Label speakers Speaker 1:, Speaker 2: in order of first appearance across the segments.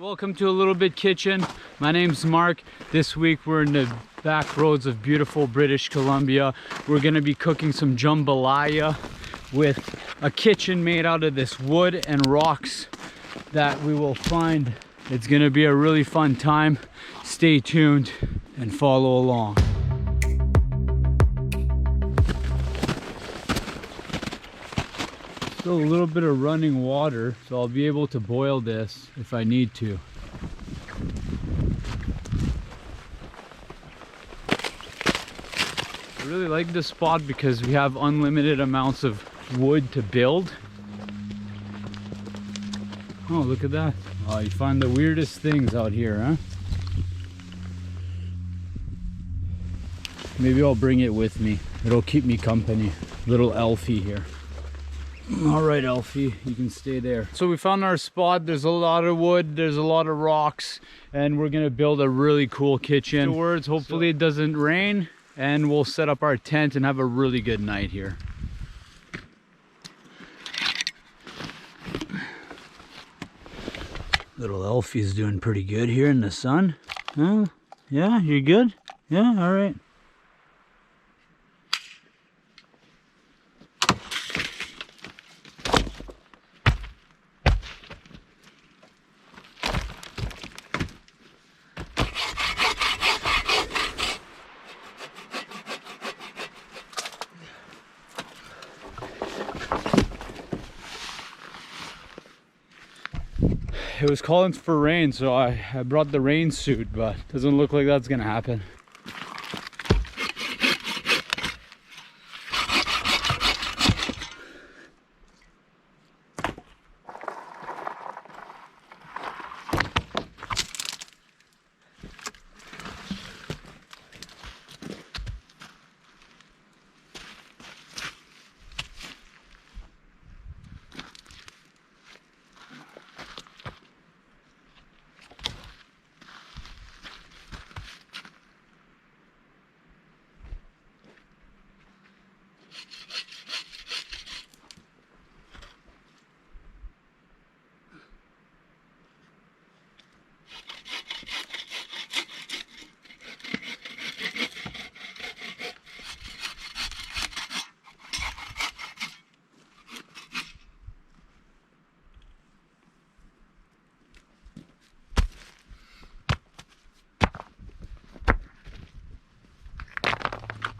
Speaker 1: Welcome to A Little Bit Kitchen. My name's Mark. This week we're in the back roads of beautiful British Columbia. We're gonna be cooking some jambalaya with a kitchen made out of this wood and rocks that we will find. It's gonna be a really fun time. Stay tuned and follow along. Still a little bit of running water, so I'll be able to boil this if I need to. I really like this spot because we have unlimited amounts of wood to build. Oh, look at that. Oh, you find the weirdest things out here, huh? Maybe I'll bring it with me. It'll keep me company. Little Elfie here. All right, Elfie, you can stay there. So we found our spot. There's a lot of wood, there's a lot of rocks, and we're gonna build a really cool kitchen. Afterwards, hopefully it doesn't rain, and we'll set up our tent and have a really good night here. Little Elfie's doing pretty good here in the sun. Huh? Yeah, you're good? Yeah, all right. It was calling for rain, so I brought the rain suit, but doesn't look like that's gonna happen.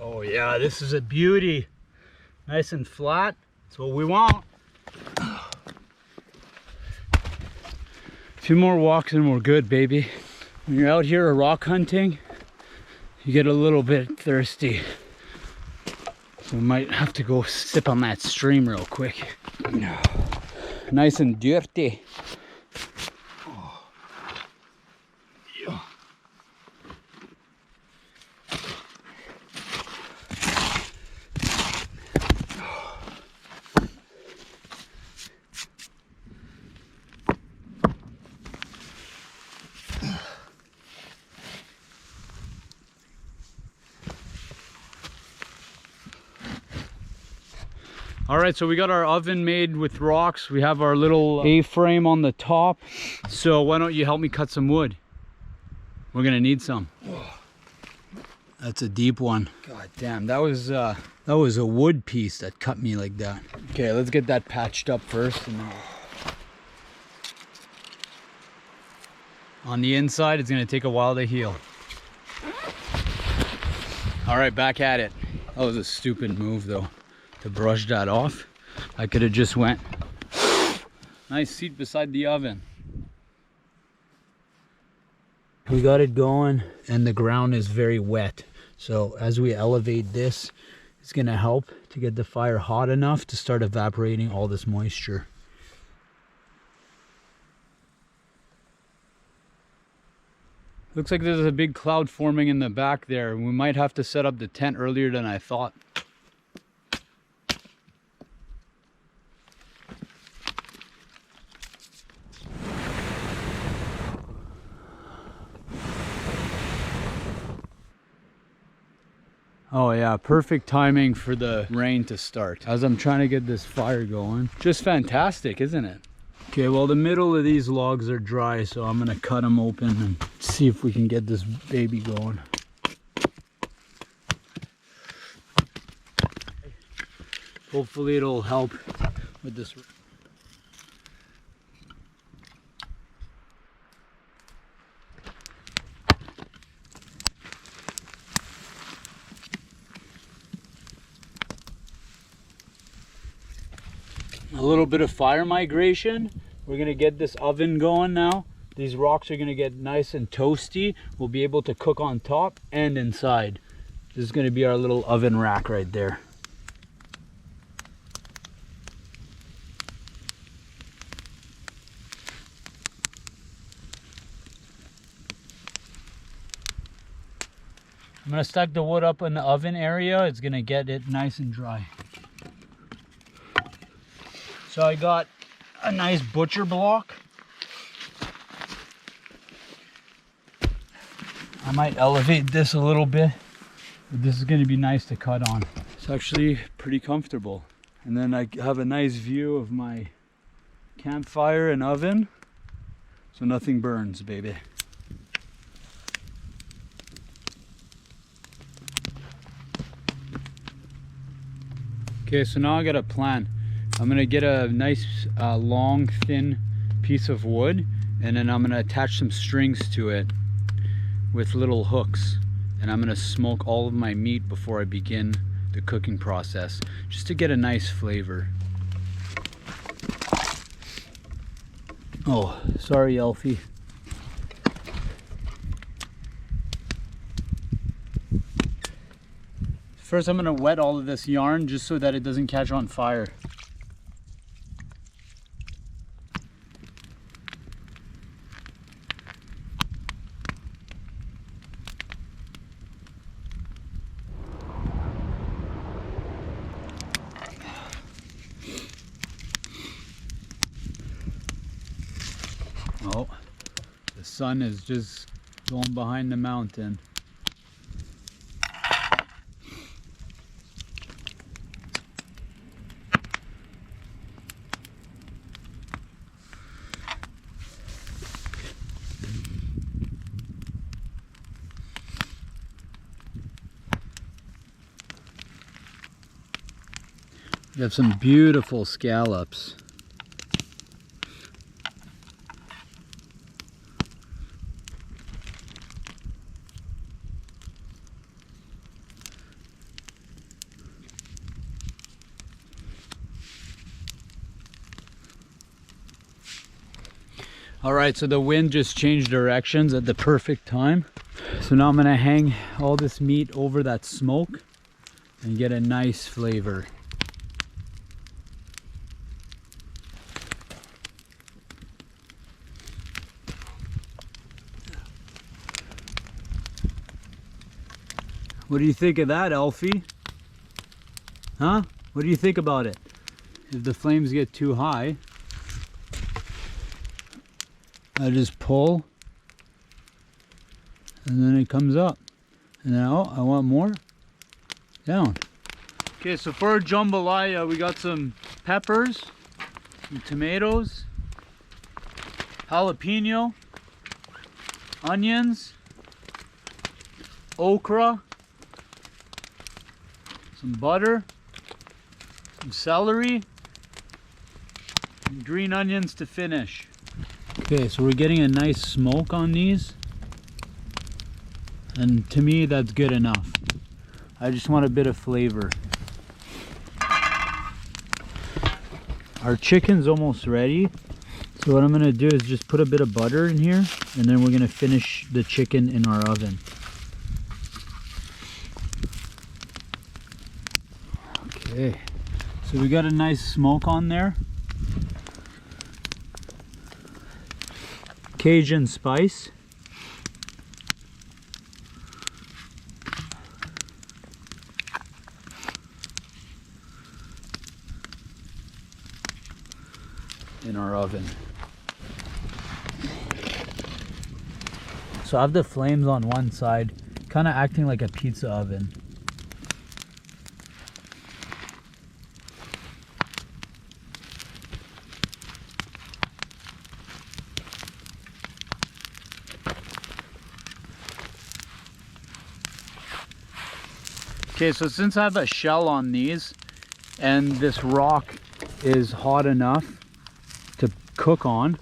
Speaker 1: Oh yeah, this is a beauty. Nice and flat. That's what we want. A few more walks and we're good, baby. When you're out here rock hunting, you get a little bit thirsty. So we might have to go sip on that stream real quick. Nice and dirty. All right, so we got our oven made with rocks. We have our little A-frame on the top. So why don't you help me cut some wood? We're gonna need some. That's a deep one. God damn, that was a wood piece that cut me like that. Okay, let's get that patched up first. And on the inside, it's gonna take a while to heal. All right, back at it. That was a stupid move though, to brush that off. I could have just went. Nice seat beside the oven. We got it going and the ground is very wet. So as we elevate this, it's gonna help to get the fire hot enough to start evaporating all this moisture. Looks like there's a big cloud forming in the back there. We might have to set up the tent earlier than I thought. Oh yeah, perfect timing for the rain to start as I'm trying to get this fire going. Just fantastic, isn't it? Okay, well the middle of these logs are dry, so I'm gonna cut them open and see if we can get this baby going. Hopefully it'll help with this. A little bit of fire migration. We're gonna get this oven going now. These rocks are gonna get nice and toasty. We'll be able to cook on top and inside. This is gonna be our little oven rack right there. I'm gonna stack the wood up in the oven area. It's gonna get it nice and dry. So I got a nice butcher block. I might elevate this a little bit, but this is gonna be nice to cut on. It's actually pretty comfortable. And then I have a nice view of my campfire and oven, so nothing burns, baby. Okay, so now I got a plan. I'm gonna get a nice long thin piece of wood, and then I'm gonna attach some strings to it with little hooks, and I'm gonna smoke all of my meat before I begin the cooking process, just to get a nice flavor. Oh, sorry Elfie. First I'm gonna wet all of this yarn just so that it doesn't catch on fire. Oh, the sun is just going behind the mountain. We have some beautiful scallops. All right, so the wind just changed directions at the perfect time. So now I'm gonna hang all this meat over that smoke and get a nice flavor. What do you think of that, Elfie? Huh? What do you think about it? If the flames get too high, I just pull and then it comes up. And then, oh, I want more. Down. Okay, so for our jambalaya, we got some peppers, some tomatoes, jalapeno, onions, okra, some butter, some celery, and green onions to finish. Okay, so we're getting a nice smoke on these, and to me that's good enough. I just want a bit of flavor. Our chicken's almost ready, so what I'm gonna do is just put a bit of butter in here, and then we're gonna finish the chicken in our oven. Okay, so we got a nice smoke on there. Cajun spice. In our oven. So I have the flames on one side, kind of acting like a pizza oven. Okay, so since I have a shell on these and this rock is hot enough to cook on,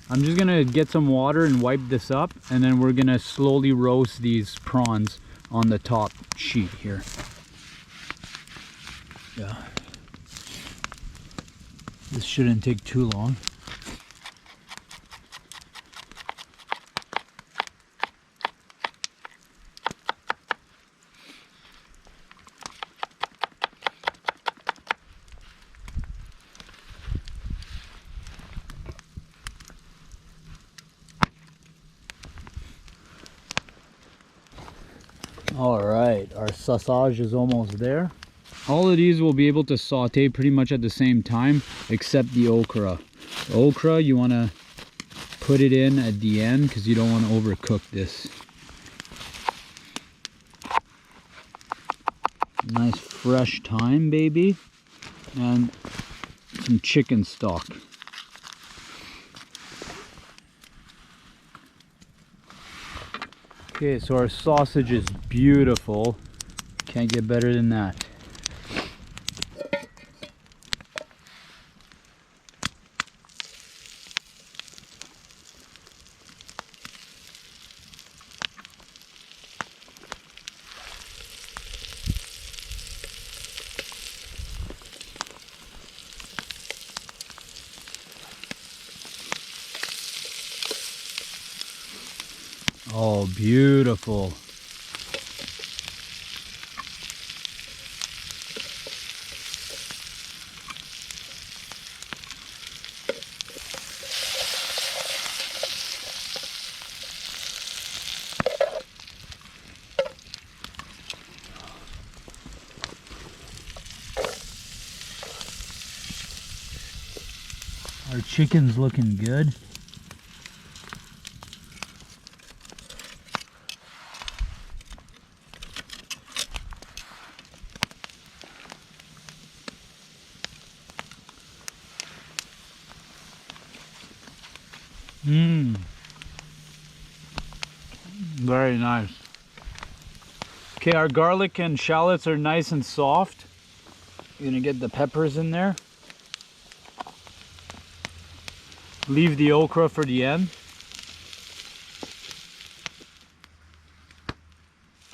Speaker 1: I'm just gonna get some water and wipe this up, and then we're gonna slowly roast these prawns on the top sheet here. Yeah. This shouldn't take too long. All right, our sausage is almost there. All of these will be able to saute pretty much at the same time, except the okra. The okra, you want to put it in at the end because you don't want to overcook this. Nice fresh thyme, baby, and some chicken stock. Okay, so our sausage is beautiful. Can't get better than that. Oh, beautiful. Our chicken's looking good. Very nice. Okay, our garlic and shallots are nice and soft. You're gonna get the peppers in there. Leave the okra for the end.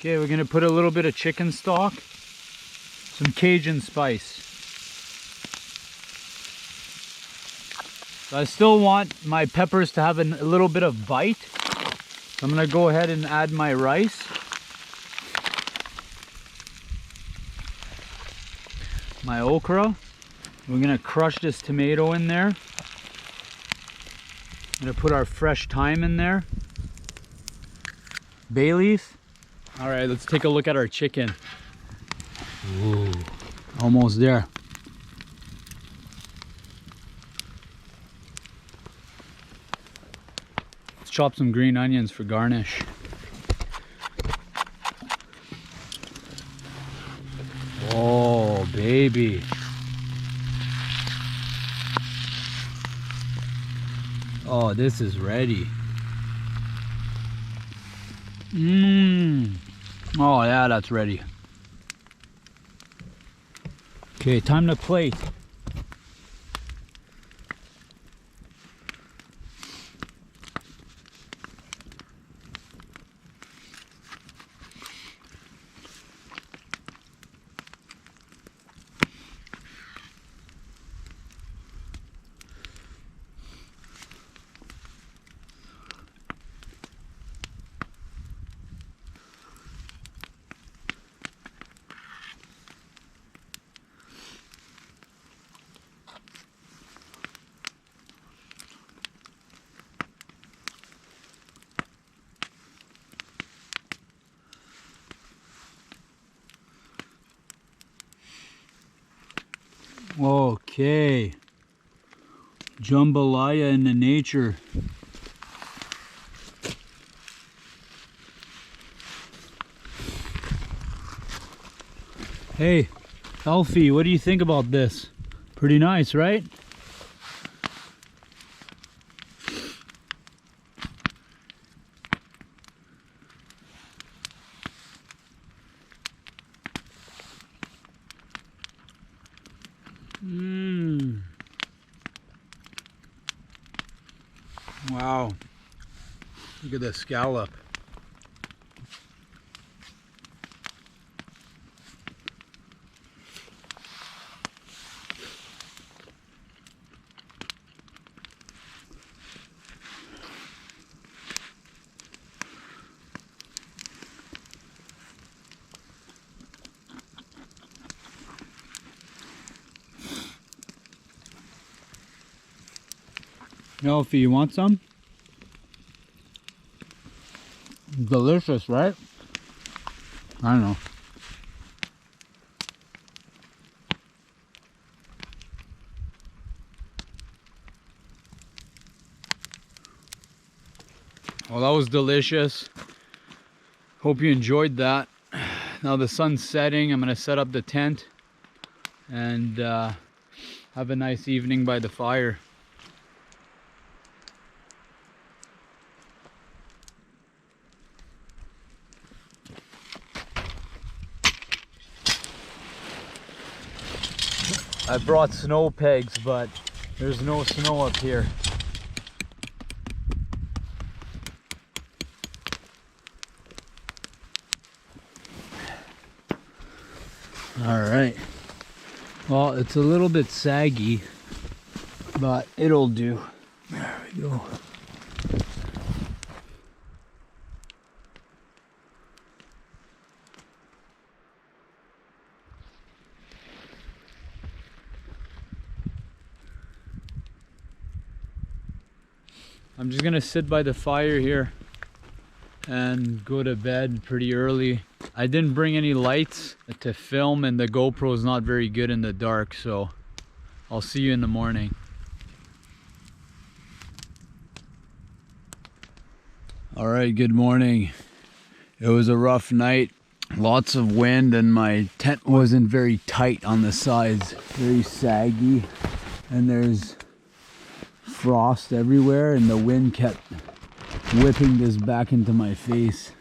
Speaker 1: Okay, we're gonna put a little bit of chicken stock, some Cajun spice. So I still want my peppers to have a little bit of bite. So I'm gonna go ahead and add my rice. My okra. We're gonna crush this tomato in there. I'm gonna put our fresh thyme in there. Bay leaf. All right, let's take a look at our chicken. Ooh, almost there. Let's chop some green onions for garnish. Oh, baby. Oh, this is ready. Oh yeah, that's ready. Okay, time to plate. Okay, jambalaya in the nature. Hey, Elfie, what do you think about this? Pretty nice, right? Wow. Look at the scallop. Elfie, you want some? Delicious, right? I don't know. Well, that was delicious. Hope you enjoyed that. Now the sun's setting. I'm gonna set up the tent and have a nice evening by the fire. I brought snow pegs, but there's no snow up here. All right. Well, it's a little bit saggy, but it'll do. There we go. I'm just gonna sit by the fire here and go to bed pretty early. I didn't bring any lights to film, and the GoPro is not very good in the dark, so I'll see you in the morning. All right, good morning. It was a rough night, lots of wind, and my tent wasn't very tight on the sides, very saggy, and there's frost everywhere, and the wind kept whipping this back into my face.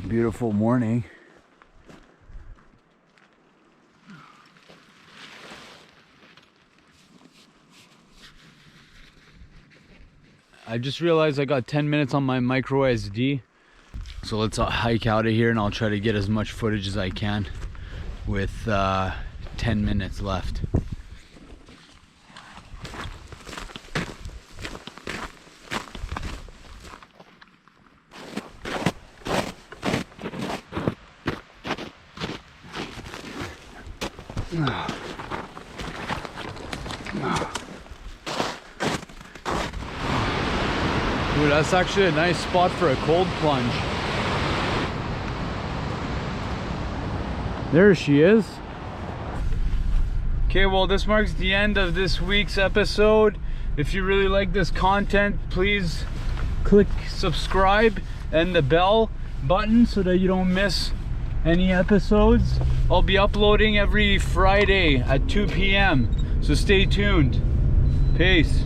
Speaker 1: Beautiful morning. I just realized I got 10 minutes on my micro SD, so let's hike out of here and I'll try to get as much footage as I can with 10 minutes left. Dude, that's actually a nice spot for a cold plunge. There she is. Okay, well, this marks the end of this week's episode. If you really like this content, please click subscribe and the bell button so that you don't miss any episodes. I'll be uploading every Friday at 2 p.m. so stay tuned. Peace.